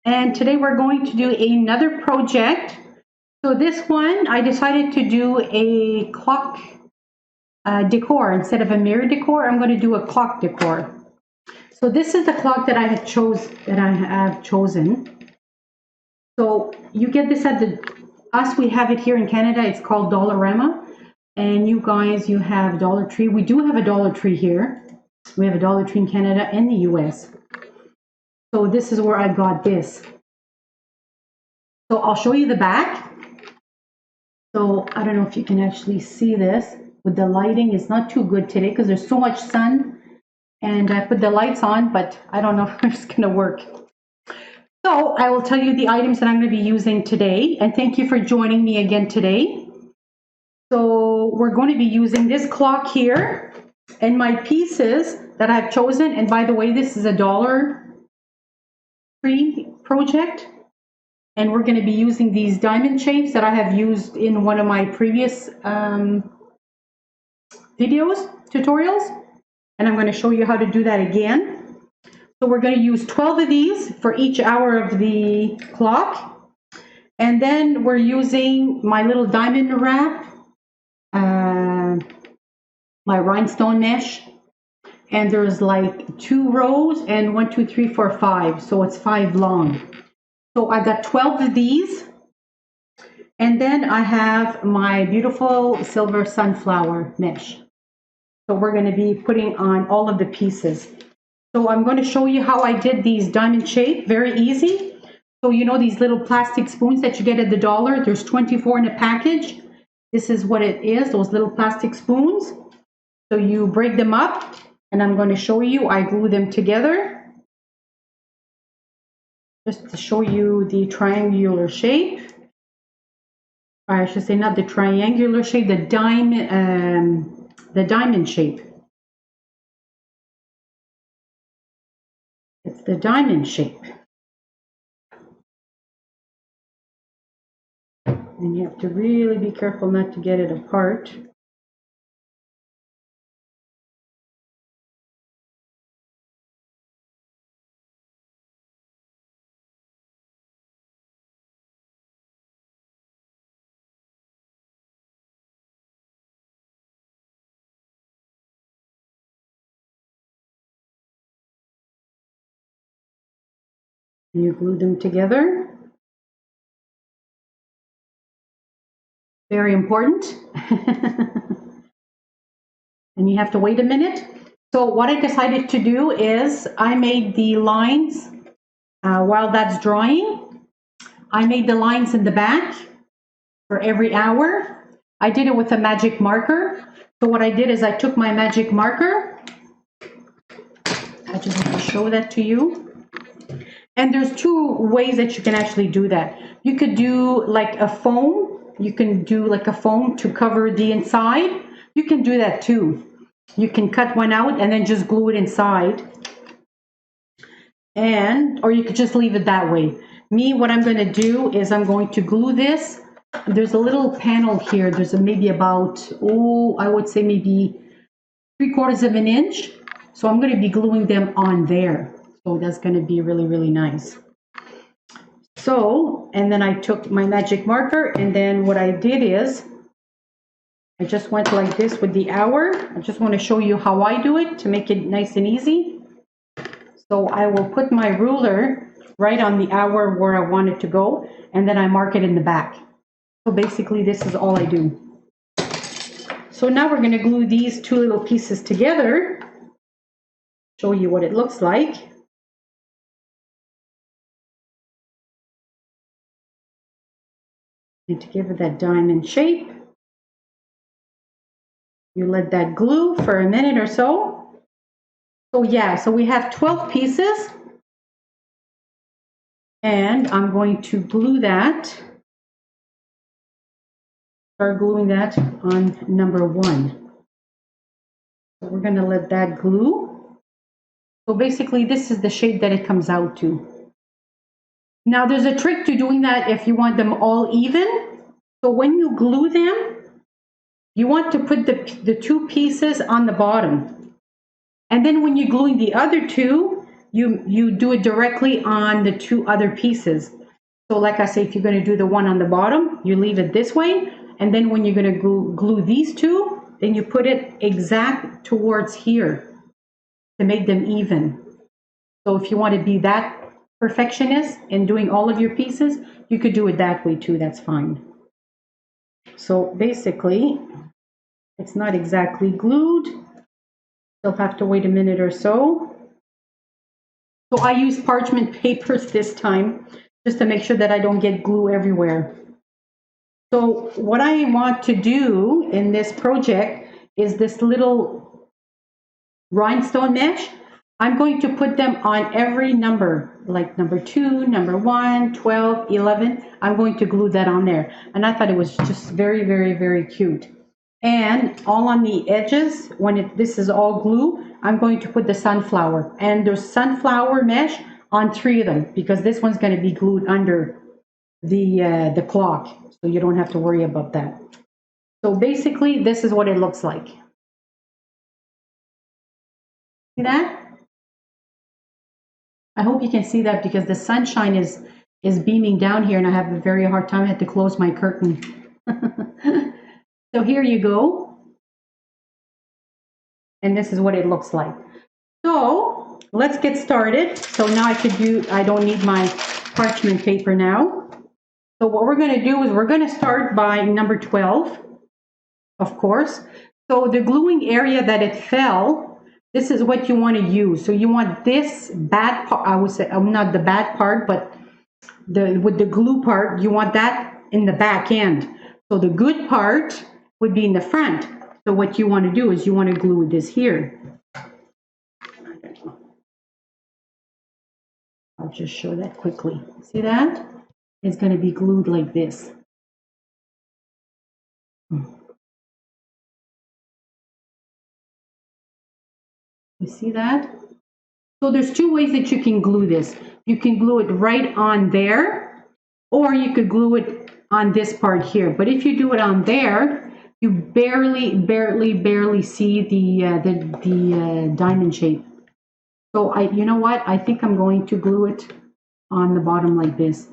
and today we're going to do another project. So this one, I decided to do a clock decor. Instead of a mirror decor, I'm going to do a clock decor. So this is the clock that I have chosen. So you get this at we have it here in Canada. It's called Dollarama, and you guys, you have Dollar Tree. We do have a Dollar Tree here. We have a Dollar Tree in Canada and the US. So this is where I got this. So I'll show you the back. So I don't know if you can actually see this with the lighting. It's not too good today because there's so much sun, and I put the lights on, but I don't know if it's going to work. So I will tell you the items that I'm going to be using today, and thank you for joining me again today. So we're going to be using this clock here and my pieces that I've chosen. And by the way, this is a Dollar Tree project. And we're going to be using these diamond shapes that I have used in one of my previous tutorials. And I'm going to show you how to do that again. So we're going to use 12 of these for each hour of the clock. And then we're using my little diamond wrap, my rhinestone mesh. And there's like 2 rows and 1, 2, 3, 4, 5. So it's 5 long. So I got 12 of these, and then I have my beautiful silver sunflower mesh. So we're going to be putting on all of the pieces. So I'm going to show you how I did these diamond shape, very easy. So you know these little plastic spoons that you get at the dollar, there's 24 in a package. This is what it is, those little plastic spoons. So you break them up, and I'm going to show you, I glue them together. Just to show you the triangular shape. Or I should say not the triangular shape, the diamond shape. It's the diamond shape. And you have to really be careful not to get it apart. You glue them together. Very important. And you have to wait a minute. So what I decided to do is I made the lines while that's drying. I made the lines in the back for every hour. I did it with a magic marker. So what I did is I took my magic marker. I just want to show that to you. And there's 2 ways that you can actually do that. You could do like a foam. You can do like a foam to cover the inside. You can do that too. You can cut one out and then just glue it inside. Or you could just leave it that way. Me, what I'm going to do is I'm going to glue this. There's a little panel here. There's maybe about, I would say maybe 3/4 of an inch. So I'm going to be gluing them on there. So that's going to be really, really nice. So, and then I took my magic marker, and then what I did is I just went like this with the hour. I just want to show you how I do it to make it nice and easy. So I will put my ruler right on the hour where I want it to go, and then I mark it in the back. So basically this is all I do. So now we're going to glue these 2 little pieces together. Show you what it looks like. And to give it that diamond shape, you let that glue for a minute or so. So yeah, so we have 12 pieces. And I'm going to glue that. Start gluing that on number 1. So we're going to let that glue. So basically this is the shape that it comes out to. Now there's a trick to doing that if you want them all even. So when you glue them, you want to put the 2 pieces on the bottom. And then when you're gluing the other 2, you do it directly on the two other pieces. So like I say, if you're going to do the one on the bottom, you leave it this way. And then when you're going to glue these two, then you put it exact towards here to make them even. So if you want to be that perfectionist in doing all of your pieces, you could do it that way too. That's fine. So basically, it's not exactly glued. You'll have to wait a minute or so. So I use parchment papers this time just to make sure that I don't get glue everywhere. So what I want to do in this project is this little rhinestone mesh. I'm going to put them on every number, like number 2, number 1, 12, 11. I'm going to glue that on there. And I thought it was just very, very, very cute. And all on the edges, when this is all glue, I'm going to put the sunflower. And there's sunflower mesh on 3 of them because this one's going to be glued under the clock. So you don't have to worry about that. So basically, this is what it looks like. See that? I hope you can see that because the sunshine is beaming down here and I have a very hard time. I had to close my curtain. So here you go. And this is what it looks like. So let's get started. So now I don't need my parchment paper now. So what we're going to do is we're going to start by number 12, of course. So the gluing area that it fell, this is what you want to use. So you want this bad part, I would say, not the bad part, but with the glue part, you want that in the back end. So the good part would be in the front. So what you want to do is you want to glue this here. I'll just show that quickly. See that? It's going to be glued like this. You see that? So there's 2 ways that you can glue this. You can glue it right on there, or you could glue it on this part here. But if you do it on there, you barely see the diamond shape. So you know what? I think I'm going to glue it on the bottom like this.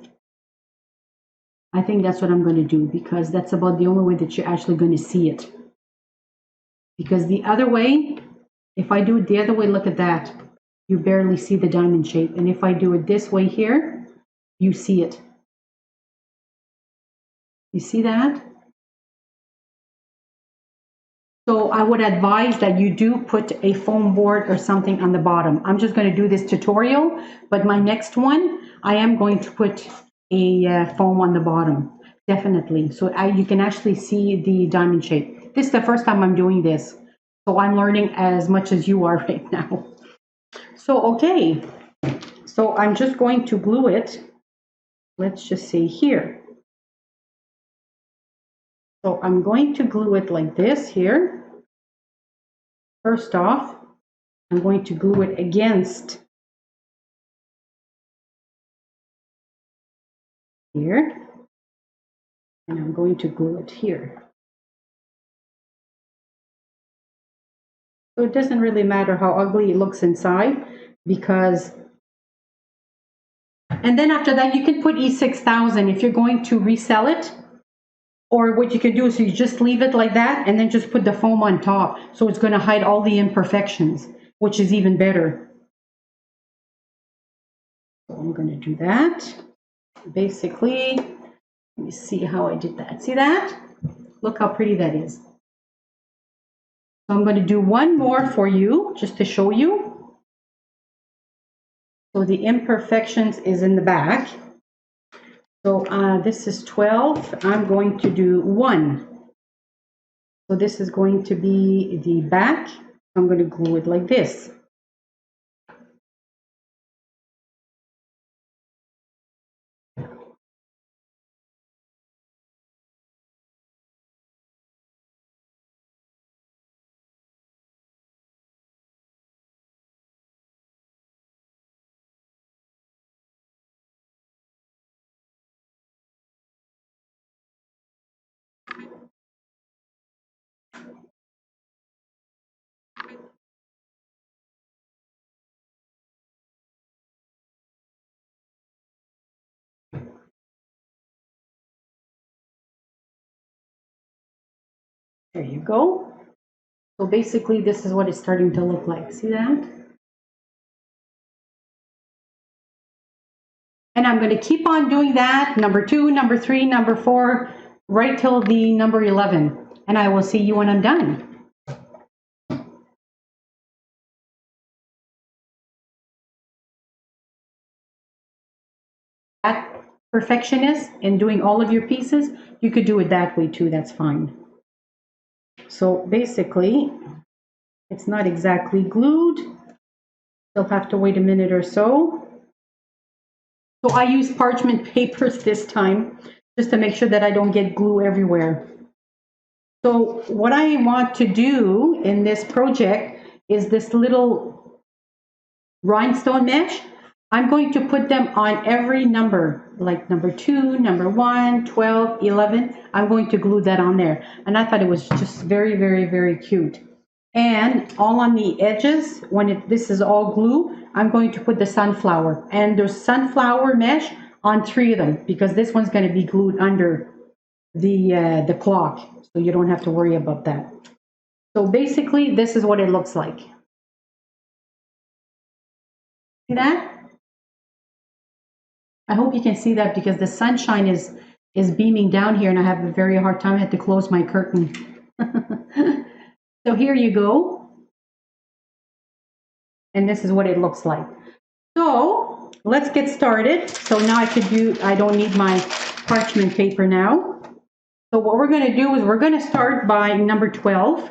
I think that's what I'm going to do because that's about the only way that you're actually going to see it. Because the other way, if I do it the other way, look at that. You barely see the diamond shape. And if I do it this way here, you see it. You see that? So I would advise that you do put a foam board or something on the bottom. I'm just going to do this tutorial, but my next one, I am going to put a foam on the bottom, definitely. So you can actually see the diamond shape. This is the first time I'm doing this. So I'm learning as much as you are right now. So, okay. So I'm just going to glue it. Let's just say here. So I'm going to glue it like this here. First off, I'm going to glue it against here. And I'm going to glue it here. So it doesn't really matter how ugly it looks inside because, and then after that you can put E6000 if you're going to resell it, or what you can do is you just leave it like that and then just put the foam on top. So it's going to hide all the imperfections, which is even better. So I'm going to do that. Basically, let me see how I did that. See that? Look how pretty that is. So I'm going to do one more for you just to show you. So the imperfections is in the back. So this is 12. I'm going to do 1. So this is going to be the back. I'm going to glue it like this. There you go. So basically this is what it's starting to look like. See that? And I'm going to keep on doing that, number 2, number 3, number 4, right till the number 11. And I will see you when I'm done. That perfectionist and doing all of your pieces, you could do it that way too, that's fine. So basically, it's not exactly glued. You'll have to wait a minute or so. So I use parchment papers this time, just to make sure that I don't get glue everywhere. So what I want to do in this project is this little rhinestone mesh. I'm going to put them on every number, like number 2, number 1, 12, 11. I'm going to glue that on there. And I thought it was just very, very, very cute. And all on the edges, when this is all glue, I'm going to put the sunflower. And there's sunflower mesh on 3 of them, because this one's going to be glued under the clock. So you don't have to worry about that. So basically, this is what it looks like. See that? I hope you can see that because the sunshine is beaming down here and I have a very hard time. I had to close my curtain. So here you go. And this is what it looks like. So let's get started. So now I don't need my parchment paper now. So what we're going to do is we're going to start by number 12,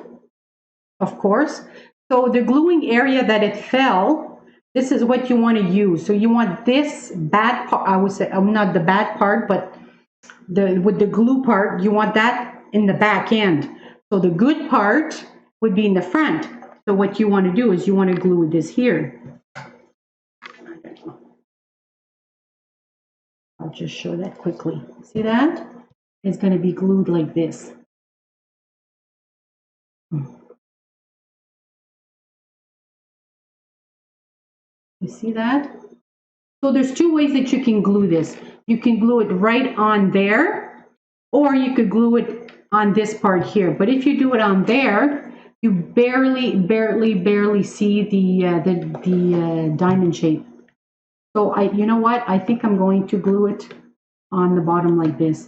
of course. So the gluing area that it fell, this is what you want to use. So you want this bad part, I would say, not the bad part, but with the glue part, you want that in the back end. So the good part would be in the front. So what you want to do is you want to glue this here. I'll just show that quickly. See that? It's going to be glued like this. You see that? So there's 2 ways that you can glue this. You can glue it right on there, or you could glue it on this part here. But if you do it on there, you barely see the diamond shape. So you know what? I think I'm going to glue it on the bottom like this.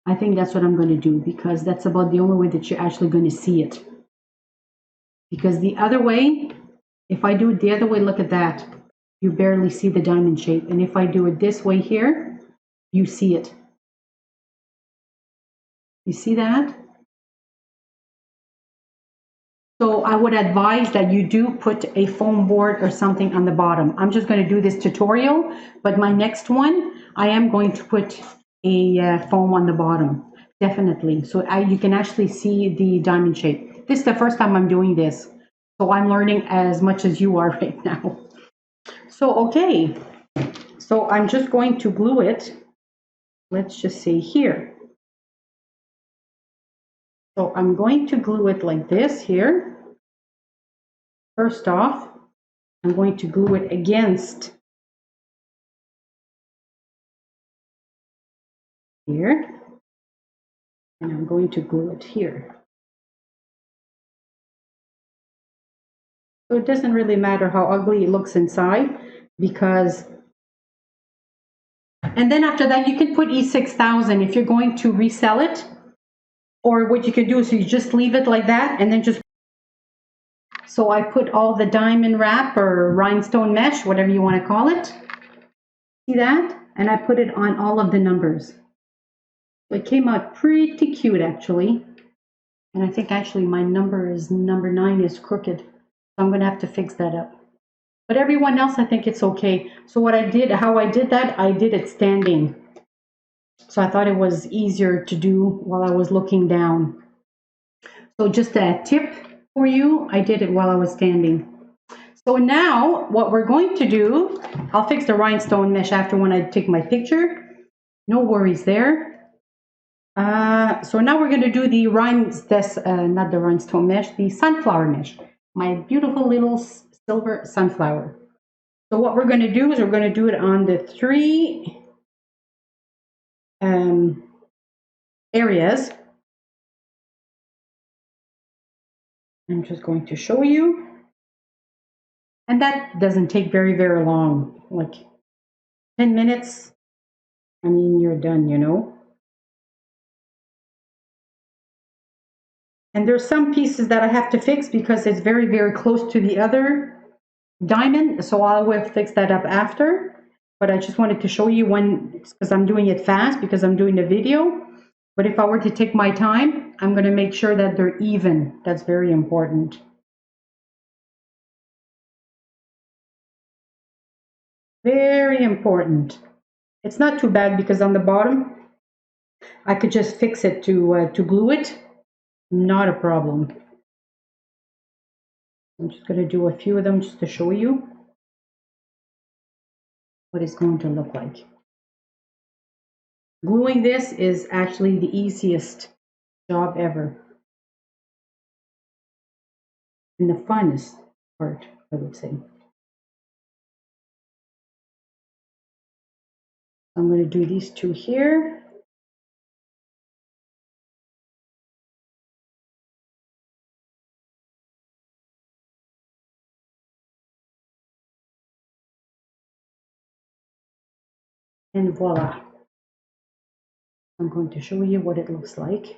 I think that's what I'm going to do because that's about the only way that you're actually going to see it. Because the other way, if I do it the other way, look at that. You barely see the diamond shape. And if I do it this way here, you see it. You see that? So I would advise that you do put a foam board or something on the bottom. I'm just going to do this tutorial, but my next one, I am going to put a foam on the bottom, definitely. So you can actually see the diamond shape. This is the first time I'm doing this. So I'm learning as much as you are right now. So, okay, so I'm just going to glue it. Let's just say here. So I'm going to glue it like this here. First off, I'm going to glue it against here. And I'm going to glue it here. So it doesn't really matter how ugly it looks inside because, and then after that you can put E6000 if you're going to resell it, or what you can do is you just leave it like that and then just, so I put all the diamond wrap or rhinestone mesh, whatever you want to call it. See that? And I put it on all of the numbers. So it came out pretty cute actually. And I think actually my number 9 is crooked. I'm going to have to fix that up. But everyone else, I think it's okay. So what I did, how I did that, I did it standing. So I thought it was easier to do while I was looking down. So just a tip for you, I did it while I was standing. So now what we're going to do, I'll fix the rhinestone mesh after when I take my picture. No worries there. So now we're going to do the not the rhinestone mesh, the sunflower mesh. My beautiful little silver sunflower. So what we're going to do is we're going to do it on the 3 areas. I'm just going to show you. And that doesn't take very, very long, like 10 minutes. I mean, you're done, you know. And there's some pieces that I have to fix because it's very, very close to the other diamond. So I will fix that up after. But I just wanted to show you when, because I'm doing it fast because I'm doing the video. But if I were to take my time, I'm going to make sure that they're even. That's very important. Very important. It's not too bad because on the bottom, I could just fix it to glue it. Not a problem. I'm just going to do a few of them just to show you what it's going to look like. Gluing this is actually the easiest job ever. And the funnest part, I would say. I'm going to do these two here. And voila. I'm going to show you what it looks like.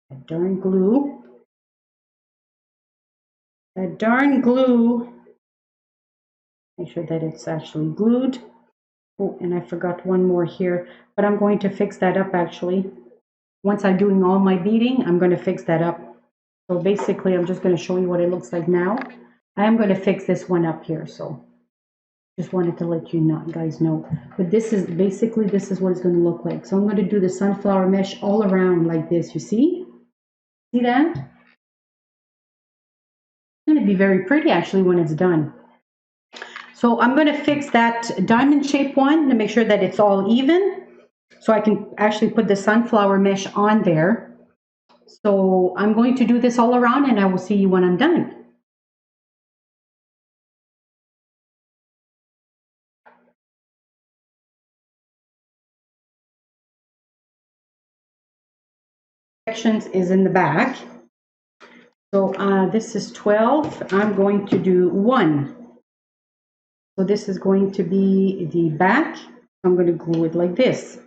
That darn glue. That darn glue. Make sure that it's actually glued. Oh, and I forgot one more here, but I'm going to fix that up actually. Once I'm doing all my beading, I'm going to fix that up. So basically, I'm just going to show you what it looks like now. I am going to fix this one up here, so just wanted to let you guys know. But this is basically, this is what it's going to look like. So I'm going to do the sunflower mesh all around like this, you see? See that? It's going to be very pretty actually when it's done. So I'm going to fix that diamond shape one to make sure that it's all even. So I can actually put the sunflower mesh on there. So I'm going to do this all around and I will see you when I'm done. Sections is in the back. So this is 12. I'm going to do 1. So this is going to be the back. I'm going to glue it like this.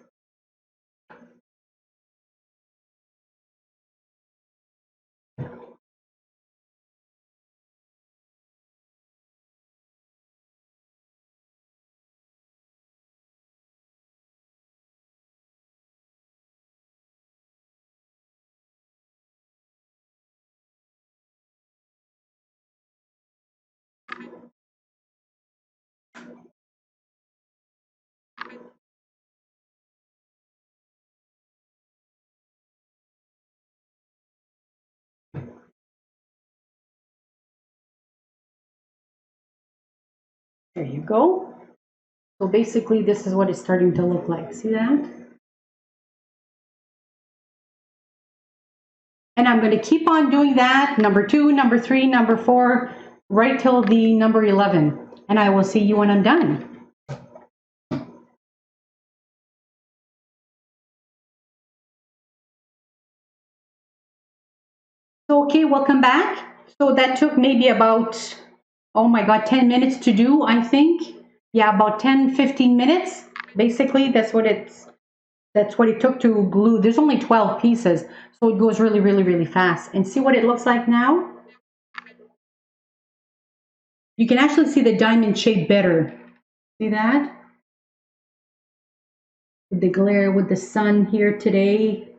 There you go. So basically this is what it's starting to look like. See that? And I'm going to keep on doing that. Number 2, number 3, number 4, right till the number 11. And I will see you when I'm done. So, okay, welcome back. So that took maybe about, oh my God, 10 minutes to do, I think. Yeah, about 10, 15 minutes. Basically, that's what it took to glue. There's only 12 pieces, so it goes really, really, really fast. And see what it looks like now? You can actually see the diamond shape better. See that? With the glare with the sun here today.